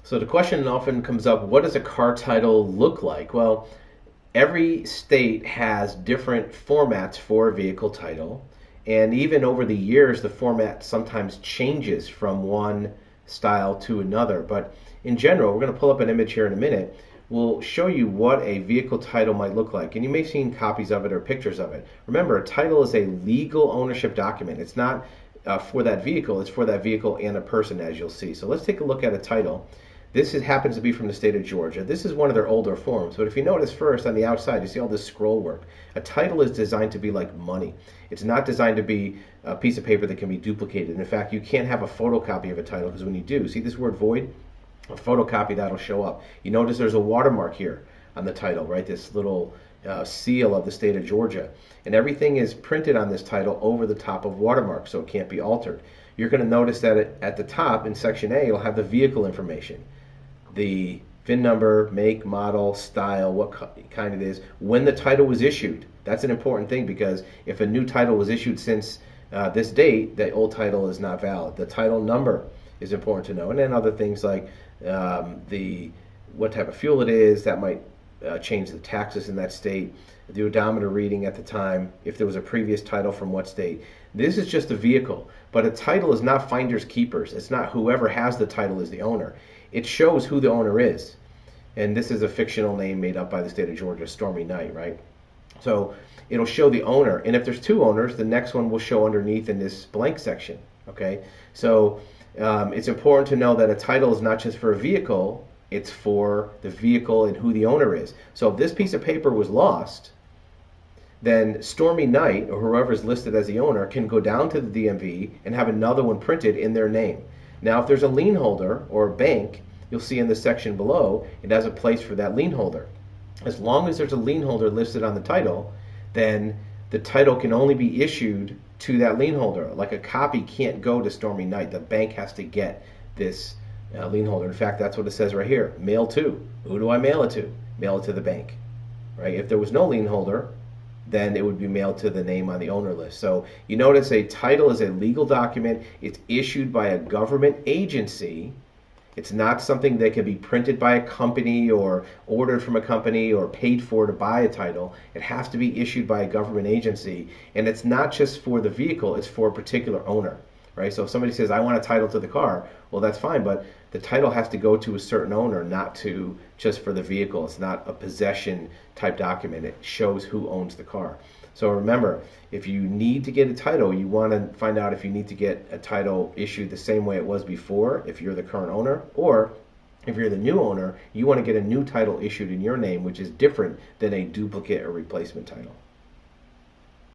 So the question often comes up, what does a car title look like? Well, every state has different formats for a vehicle title, and even over the years, the format sometimes changes from one style to another. But in general, we're going to pull up an image here in a minute. We'll show you what a vehicle title might look like, and you may have seen copies of it or pictures of it. Remember, a title is a legal ownership document. It's not for that vehicle, it's for that vehicle and a person, as you'll see. So let's take a look at a title. Happens to be from the state of Georgia. This is one of their older forms, but if you notice first on the outside, you see all this scroll work. A title is designed to be like money. It's not designed to be a piece of paper that can be duplicated. In fact, you can't have a photocopy of a title because when you do, see this word void? A photocopy, that'll show up. You notice there's a watermark here on the title, right? This little seal of the state of Georgia. And everything is printed on this title over the top of watermark, so it can't be altered. You're going to notice that at the top in section A, you'll have the vehicle information. The VIN number, make, model, style, what kind it is, when the title was issued. That's an important thing because if a new title was issued since this date, the old title is not valid. The title number is important to know. And then other things like what type of fuel it is, that might change the taxes in that state, the odometer reading at the time, if there was a previous title from what state. This is just a vehicle, but a title is not finders keepers. It's not whoever has the title is the owner. It shows who the owner is. And this is a fictional name made up by the state of Georgia, Stormy Knight, right? So it'll show the owner. And if there's two owners, the next one will show underneath in this blank section, okay? So it's important to know that a title is not just for a vehicle, it's for the vehicle and who the owner is. So if this piece of paper was lost, then Stormy Knight, or whoever is listed as the owner, can go down to the DMV and have another one printed in their name. Now, if there's a lien holder or a bank, you'll see in the section below, it has a place for that lien holder. As long as there's a lien holder listed on the title, then the title can only be issued to that lien holder. Like a copy can't go to Stormy Knight. The bank has to get this lien holder. In fact, that's what it says right here. Mail to. Who do I mail it to? Mail it to the bank. Right? If there was no lien holder, then it would be mailed to the name on the owner list. So you notice a title is a legal document. It's issued by a government agency. It's not something that can be printed by a company or ordered from a company or paid for to buy a title. It has to be issued by a government agency. And it's not just for the vehicle, it's for a particular owner. Right? So if somebody says, I want a title to the car, well, that's fine, but the title has to go to a certain owner, not to just for the vehicle. It's not a possession type document. It shows who owns the car. So remember, if you need to get a title, you want to find out if you need to get a title issued the same way it was before, if you're the current owner, or if you're the new owner, you want to get a new title issued in your name, which is different than a duplicate or replacement title.